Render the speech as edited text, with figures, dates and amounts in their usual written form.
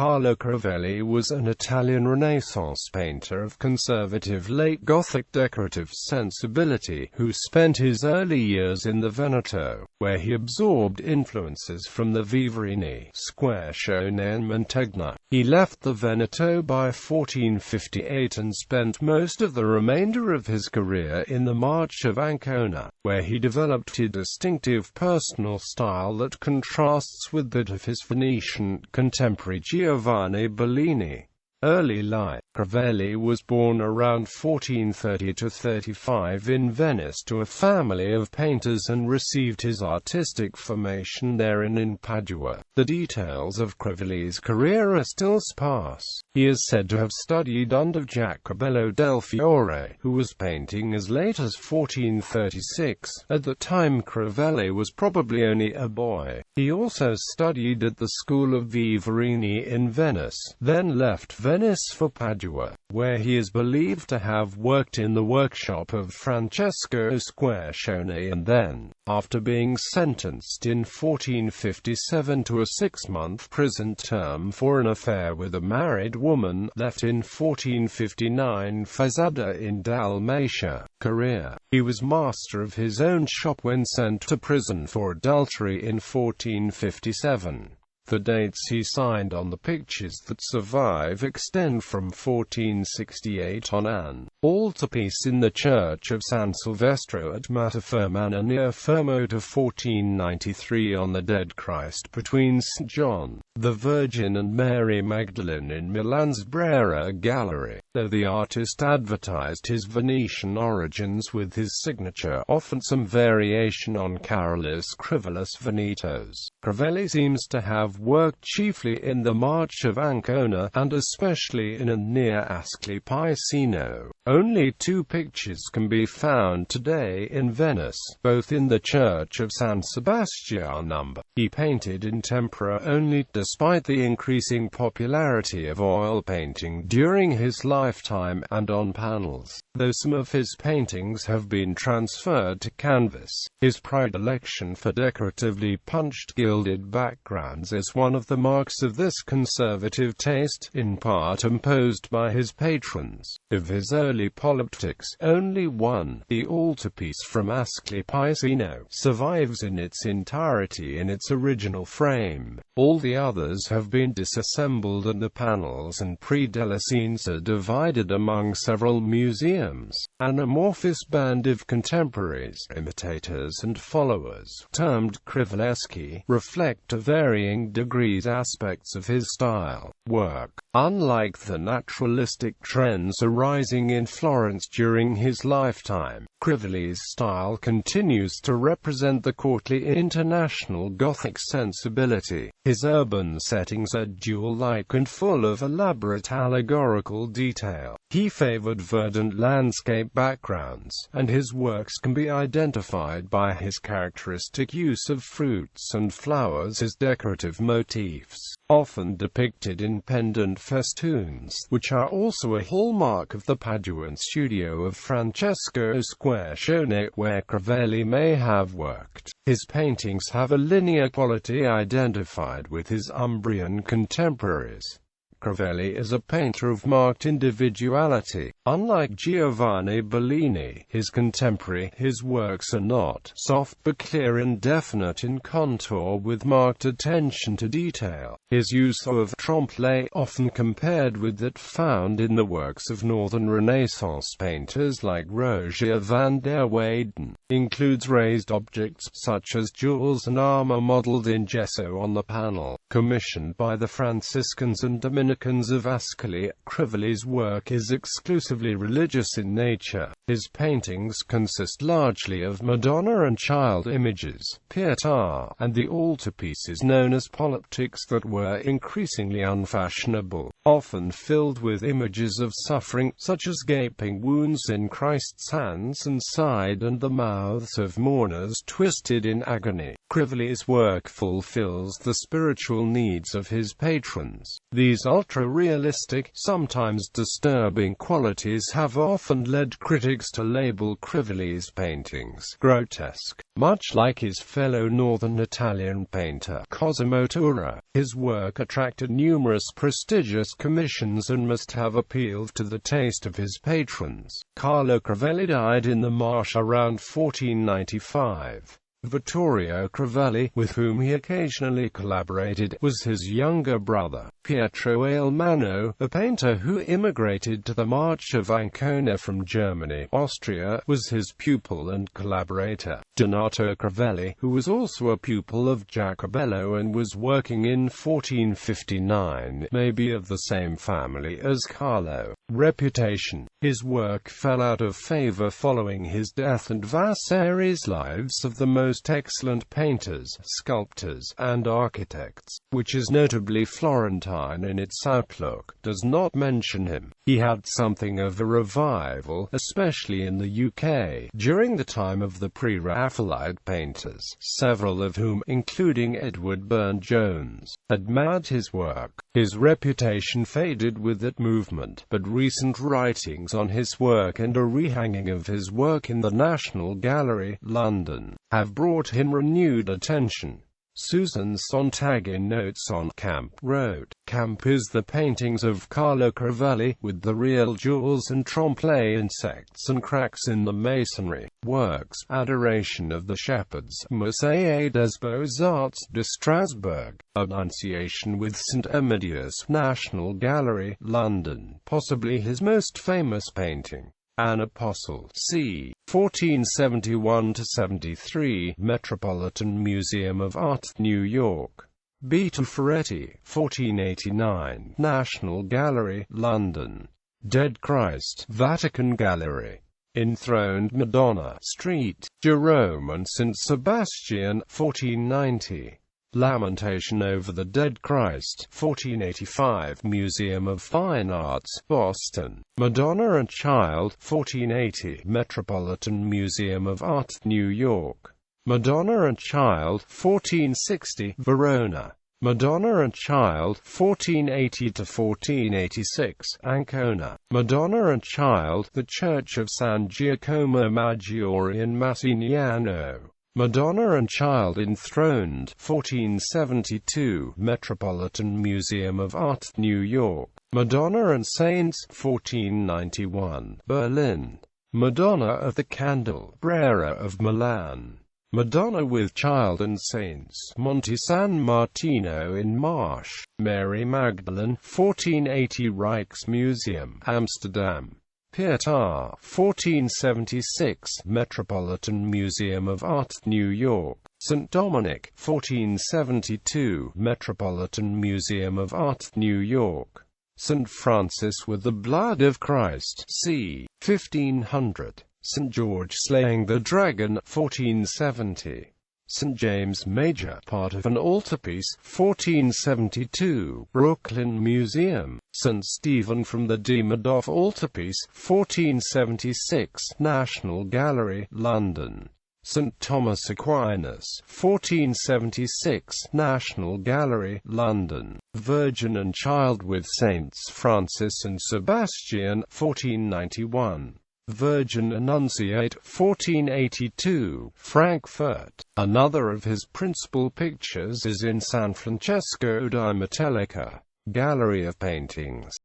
Carlo Crivelli was an Italian Renaissance painter of conservative late Gothic decorative sensibility, who spent his early years in the Veneto, where he absorbed influences from the Vivarini, Squarcione and Mantegna. He left the Veneto by 1458 and spent most of the remainder of his career in the March of Ancona, where he developed a distinctive personal style that contrasts with that of his Venetian contemporary Giovanni Bellini. Early life. Crivelli was born around 1430–35 in Venice to a family of painters and received his artistic formation there and in Padua. The details of Crivelli's career are still sparse. He is said to have studied under Jacobello del Fiore, who was painting as late as 1436. At the time Crivelli was probably only a boy. He also studied at the school of Vivarini in Venice, then left Venice for Padua, where he is believed to have worked in the workshop of Francesco Squarcione and then, after being sentenced in 1457 to a 6-month prison term for an affair with a married woman, left in 1459 Fazada in Dalmatia. Career. He was master of his own shop when sent to prison for adultery in 1457. The dates he signed on the pictures that survive extend from 1468 on an altarpiece in the church of San Silvestro at Matterfermana near Fermo to 1493 on the Dead Christ between St. John, the Virgin and Mary Magdalene in Milan's Brera Gallery. Though the artist advertised his Venetian origins with his signature, often some variation on Carolus Crivelli's Venetos, Crivelli seems to have worked chiefly in the March of Ancona, and especially in and near Ascoli Piceno. Only 2 pictures can be found today in Venice, both in the church of San Sebastiano. He painted in tempera only, despite the increasing popularity of oil painting during his lifetime, and on panels, though some of his paintings have been transferred to canvas. His predilection for decoratively punched gilded backgrounds is one of the marks of this conservative taste, in part imposed by his patrons. Of his early polyptychs, only one, the altarpiece from Ascoli Piceno, survives in its entirety in its original frame. All the others have been disassembled and the panels and pre-delescenes are divided among several museums. An amorphous band of contemporaries, imitators and followers, termed Crivelleschi, reflect to varying degrees aspects of his style. Work. Unlike the naturalistic trends arising in Florence during his lifetime, Crivelli's style continues to represent the courtly international Gothic sensibility. His urban settings are jewel-like and full of elaborate allegorical detail. He favored verdant landscape backgrounds, and his works can be identified by his characteristic use of fruits and flowers as decorative motifs, often depicted in pendant festoons, which are also a hallmark of the Paduan studio of Francesco Squarcione, where Crivelli may have worked. His paintings have a linear quality identified with his Umbrian contemporaries. Crivelli is a painter of marked individuality. Unlike Giovanni Bellini, his contemporary, his works are not soft but clear and definite in contour with marked attention to detail. His use of trompe-l'œil, often compared with that found in the works of Northern Renaissance painters like Roger van der Weyden, includes raised objects, such as jewels and armor modeled in gesso on the panel. Commissioned by the Franciscans and Dominicans of Ascoli, Crivelli's work is exclusively religious in nature. His paintings consist largely of Madonna and child images, Pietà, and the altarpieces known as polyptychs that were increasingly unfashionable. often filled with images of suffering, such as gaping wounds in Christ's hands and side and the mouths of mourners twisted in agony. Crivelli's work fulfills the spiritual needs of his patrons. These ultra-realistic, sometimes disturbing qualities have often led critics to label Crivelli's paintings grotesque. Much like his fellow northern Italian painter Cosimo Tura, his work attracted numerous prestigious commissions and must have appealed to the taste of his patrons. Carlo Crivelli died in the Marche around 1495. Vittorio Crivelli, with whom he occasionally collaborated, was his younger brother. Pietro Ailmano, a painter who immigrated to the March of Ancona from Germany, Austria, was his pupil and collaborator. Donato Crivelli, who was also a pupil of Jacobello and was working in 1459, may be of the same family as Carlo. Reputation. His work fell out of favor following his death, and Vasari's Lives of the Most Excellent Painters, Sculptors, and Architects, which is notably Florentine in its outlook, does not mention him. He had something of a revival, especially in the UK, during the time of the pre-Raphaelite painters, several of whom, including Edward Burne-Jones, admired his work. His reputation faded with that movement, but recent writings on his work and a rehanging of his work in the National Gallery, London, have brought him renewed attention. Susan Sontag in Notes on Camp wrote, "Camp is the paintings of Carlo Crivelli, with the real jewels and trompe-l'oeil insects and cracks in the masonry. Works, Adoration of the Shepherds, Musée des Beaux-Arts de Strasbourg, Annunciation with St. Amadeus, National Gallery, London, possibly his most famous painting. An Apostle, c. 1471–73, Metropolitan Museum of Art, New York. Bito Ferretti, 1489, National Gallery, London. Dead Christ, Vatican Gallery. Enthroned Madonna, St. Jerome and St. Sebastian, 1490. Lamentation over the Dead Christ, 1485, Museum of Fine Arts, Boston. Madonna and Child, 1480, Metropolitan Museum of Art, New York. Madonna and Child, 1460, Verona. Madonna and Child, 1480–1486, Ancona. Madonna and Child, the Church of San Giacomo Maggiore in Massignano. Madonna and Child Enthroned, 1472, Metropolitan Museum of Art, New York. Madonna and Saints, 1491, Berlin. Madonna of the Candle, Brera of Milan. Madonna with Child and Saints, Monte San Martino in Marche. Mary Magdalene, 1480, Rijksmuseum, Amsterdam. Pietà, 1476, Metropolitan Museum of Art, New York. St. Dominic, 1472, Metropolitan Museum of Art, New York. St. Francis with the Blood of Christ, c. 1500. St. George slaying the dragon, 1470. St. James Major, part of an altarpiece, 1472, Brooklyn Museum. St. Stephen from the de Madoff altarpiece, 1476, National Gallery, London. St. Thomas Aquinas, 1476, National Gallery, London. Virgin and Child with Saints Francis and Sebastian, 1491. Virgin Annunciate, 1482, Frankfurt. Another of his principal pictures is in San Francesco di Metellica, Gallery of Paintings,